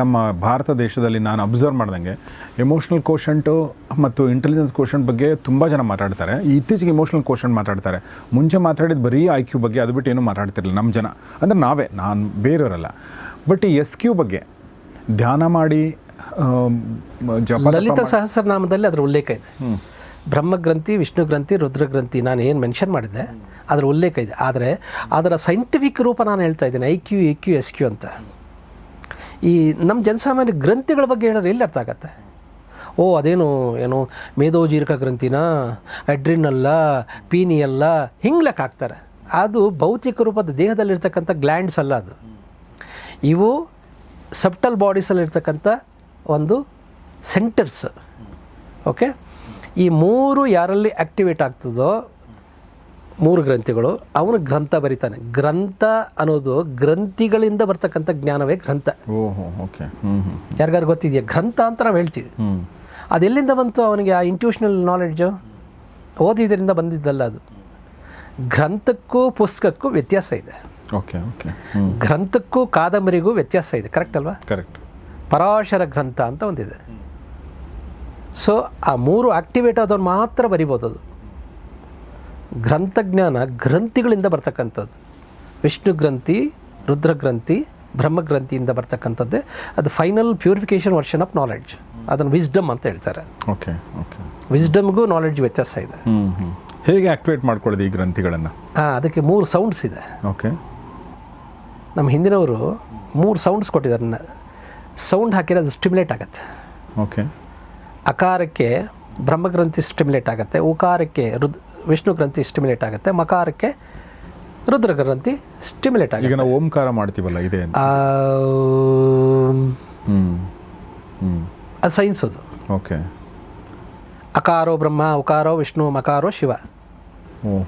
ನಮ್ಮ ಭಾರತ ದೇಶದಲ್ಲಿ ನಾನು ಅಬ್ಸರ್ವ್ ಮಾಡ್ದಂಗೆ ಎಮೋಷ್ನಲ್ ಕೋಷಂಟು ಮತ್ತು ಇಂಟೆಲಿಜೆನ್ಸ್ ಕೋಷಂಟ್ ಬಗ್ಗೆ ತುಂಬ ಜನ ಮಾತಾಡ್ತಾರೆ. ಇತ್ತೀಚೆಗೆ ಇಮೋಷ್ನಲ್ ಕೋಷಂಟ್ ಮಾತಾಡ್ತಾರೆ. ಮುಂಚೆ ಮಾತಾಡಿದ ಬರೀ IQ ಬಗ್ಗೆ, ಅದು ಬಿಟ್ಟು ಏನೂ ಮಾತಾಡ್ತಿರಲಿಲ್ಲ ನಮ್ಮ ಜನ. ಅಂದರೆ ನಾನು ಬೇರೆಯವರಲ್ಲ. ಬಟ್ ಈ SQ ಬಗ್ಗೆ ಧ್ಯಾನ ಮಾಡಿ ಲಲಿತ ಸಹಸ್ರನಾಮದಲ್ಲಿ ಅದರ ಉಲ್ಲೇಖ ಇದೆ. ಬ್ರಹ್ಮಗ್ರಂಥಿ, ವಿಷ್ಣು ಗ್ರಂಥಿ, ರುದ್ರಗ್ರಂಥಿ ನಾನು ಏನು ಮೆನ್ಷನ್ ಮಾಡಿದ್ದೆ ಅದರ ಉಲ್ಲೇಖ ಇದೆ. ಆದರೆ ಅದರ ಸೈಂಟಿಫಿಕ್ ರೂಪ ನಾನು ಹೇಳ್ತಾ ಇದ್ದೀನಿ IQ, EQ, SQ ಅಂತ. ಈ ನಮ್ಮ ಜನಸಾಮಾನ್ಯ ಗ್ರಂಥಿಗಳ ಬಗ್ಗೆ ಹೇಳಿದ್ರೆ ಎಲ್ಲಿ ಅರ್ಥ ಆಗತ್ತೆ? ಅದೇನು ಮೇದೋಜೀರಕ ಗ್ರಂಥಿನ, ಅಡ್ರಿನಲ್ಲ, ಪೀನಿಯಲ್ಲ, ಹಿಂಗೆ ಲೆಕ್ಕ ಹಾಕ್ತಾರೆ. ಅದು ಭೌತಿಕ ರೂಪದ ದೇಹದಲ್ಲಿರ್ತಕ್ಕಂಥ ಗ್ಲ್ಯಾಂಡ್ಸ್ ಅಲ್ಲ. ಅದು ಇವು ಸಬ್ಟಲ್ ಬಾಡೀಸಲ್ಲಿರ್ತಕ್ಕಂಥ ಒಂದು ಸೆಂಟರ್ಸ್. ಓಕೆ, ಈ 3 ಯಾರಲ್ಲಿ ಆ್ಯಕ್ಟಿವೇಟ್ ಆಗ್ತದೋ 3 ಗ್ರಂಥಿಗಳು, ಅವನು ಗ್ರಂಥ ಬರಿತಾನೆ. ಗ್ರಂಥ ಅನ್ನೋದು ಗ್ರಂಥಿಗಳಿಂದ ಬರ್ತಕ್ಕಂಥ ಜ್ಞಾನವೇ ಗ್ರಂಥ. ಓಕೆ, ಯಾರಿಗಾರು ಗೊತ್ತಿದೆಯಾ ಗ್ರಂಥ ಅಂತ ನಾವು ಹೇಳ್ತೀವಿ. ಅದೆಲ್ಲಿಂದ ಬಂತು ಅವನಿಗೆ ಆ ಇಂಟ್ಯೂಷನಲ್ ನಾಲೆಡ್ಜು? ಓದಿದ್ರಿಂದ ಬಂದಿದ್ದಲ್ಲ ಅದು. ಗ್ರಂಥಕ್ಕೂ ಪುಸ್ತಕಕ್ಕೂ ವ್ಯತ್ಯಾಸ ಇದೆ. ಓಕೆ ಓಕೆ ಗ್ರಂಥಕ್ಕೂ ಕಾದಂಬರಿಗೂ ವ್ಯತ್ಯಾಸ ಇದೆ. ಕರೆಕ್ಟ್ ಅಲ್ವಾ? ಕರೆಕ್ಟ್. ಪರಾಶರ ಗ್ರಂಥ ಅಂತ ಒಂದಿದೆ. ಸೊ ಆ 3 ಆ್ಯಕ್ಟಿವೇಟ್ ಆದವ್ರು ಮಾತ್ರ ಬರಿಬೋದು. ಅದು ಗ್ರಂಥಜ್ಞಾನ ಗ್ರಂಥಿಗಳಿಂದ ಬರ್ತಕ್ಕಂಥದ್ದು. ವಿಷ್ಣು ಗ್ರಂಥಿ, ರುದ್ರ ಗ್ರಂಥಿ, ಬ್ರಹ್ಮಗ್ರಂಥಿಯಿಂದ ಬರ್ತಕ್ಕಂಥದ್ದೇ ಅದು final purification version of knowledge. ಅದನ್ನು ವಿಸ್ಡಮ್ ಅಂತ ಹೇಳ್ತಾರೆ. Okay okay. ವಿಸ್ಡಮ್ಗೂ ನಾಲೆಡ್ಜ್ ವ್ಯತ್ಯಾಸ ಇದೆ. ಹೇಗೆ ಆ್ಯಕ್ಟಿವೇಟ್ ಮಾಡ್ಕೊಳ್ಳೋದು ಈ ಗ್ರಂಥಿಗಳನ್ನು? ಅದಕ್ಕೆ 3 ಸೌಂಡ್ಸ್ ಇದೆ. ಓಕೆ. ನಮ್ಮ ಹಿಂದಿನವರು 3 ಸೌಂಡ್ಸ್ ಕೊಟ್ಟಿದ್ದಾರೆ. ಸೌಂಡ್ ಹಾಕಿದ್ರೆ ಅದು ಸ್ಟಿಮ್ಯುಲೇಟ್ ಆಗುತ್ತೆ. ಓಕೆ. ಅಕಾರಕ್ಕೆ ಬ್ರಹ್ಮಗ್ರಂಥಿ ಸ್ಟಿಮ್ಯುಲೇಟ್ ಆಗುತ್ತೆ, ಉಕಾರಕ್ಕೆ ವಿಷ್ಣು ಗ್ರಂಥಿ ಸ್ಟಿಮ್ಯುಲೇಟ್ ಆಗುತ್ತೆ, ಮಕಾರಕ್ಕೆ ರುದ್ರಗ್ರಂಥಿ ಸ್ಟಿಮ್ಯುಲೇಟ್ ಆಗುತ್ತೆ. ಈಗ ನಾವು ಓಂಕಾರ ಮಾಡ್ತೀವಲ್ಲ, ಇದೆ ಅದು ಸೈನ್ಸ್. ಅದು ಓಕೆ. ಅಕಾರೋ ಬ್ರಹ್ಮ, ಉಕಾರೋ ವಿಷ್ಣು, ಮಕಾರೋ ಶಿವ,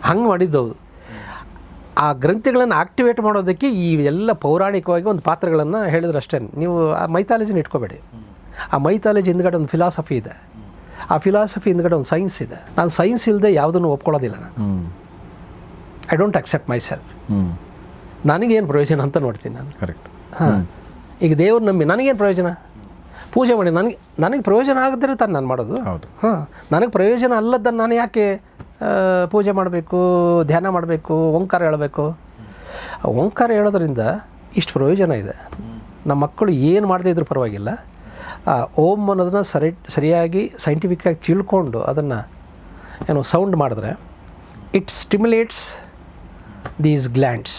ಹಂಗೆ ಮಾಡಿದ್ದು. ಆ ಗ್ರಂಥಿಗಳನ್ನು ಆಕ್ಟಿವೇಟ್ ಮಾಡೋದಕ್ಕೆ ಈ ಎಲ್ಲ ಪೌರಾಣಿಕವಾಗಿ ಒಂದು ಪಾತ್ರಗಳನ್ನು ಹೇಳಿದ್ರು ಅಷ್ಟೇ. ನೀವು ಆ ಮೈಥಾಲಜಿನ ಇಟ್ಕೋಬೇಡಿ. ಆ ಮೈಥಾಲಜಿ ಹಿಂದ್ಗಡೆ ಒಂದು ಫಿಲಾಸಫಿ ಇದೆ. ಆ ಫಿಲಾಸಫಿ ಹಿಂದ್ಗಡೆ ಒಂದು ಸೈನ್ಸ್ ಇದೆ. ನಾನು ಸೈನ್ಸ್ ಇಲ್ಲದೆ ಯಾವುದನ್ನು ಒಪ್ಕೊಳ್ಳೋದಿಲ್ಲ. ನಾನು I don't accept my self. ನನಗೇನು ಪ್ರಯೋಜನ ಅಂತ ನೋಡ್ತೀನಿ ನಾನು. ಕರೆಕ್ಟ್. ಈಗ ದೇವ್ರು ನಂಬಿ ನನಗೇನು ಪ್ರಯೋಜನ? ಪೂಜೆ ಮಾಡಿ ನನಗೆ ಪ್ರಯೋಜನ ಆಗಿದ್ರೆ ತಾನು ನಾನು ಮಾಡೋದು. ಹೌದು. ನನಗೆ ಪ್ರಯೋಜನ ಅಲ್ಲದನ್ನು ನಾನು ಯಾಕೆ ಪೂಜೆ ಮಾಡಬೇಕು, ಧ್ಯಾನ ಮಾಡಬೇಕು, ಓಂಕಾರ ಹೇಳಬೇಕು? ಓಂಕಾರ ಹೇಳೋದ್ರಿಂದ ಇಷ್ಟು ಪ್ರಯೋಜನ ಇದೆ. ನಮ್ಮ ಮಕ್ಕಳು ಏನು ಮಾಡದೇ ಇದ್ರೂ ಪರವಾಗಿಲ್ಲ, ಓಂ ಅನ್ನೋದನ್ನು ಸರಿಯಾಗಿ ಸೈಂಟಿಫಿಕ್ಕಾಗಿ ತಿಳ್ಕೊಂಡು ಅದನ್ನು ಸೌಂಡ್ ಮಾಡಿದ್ರೆ ಇಟ್ ಸ್ಟಿಮ್ಯುಲೇಟ್ಸ್ ದೀಸ್ ಗ್ಲ್ಯಾಂಡ್ಸ್.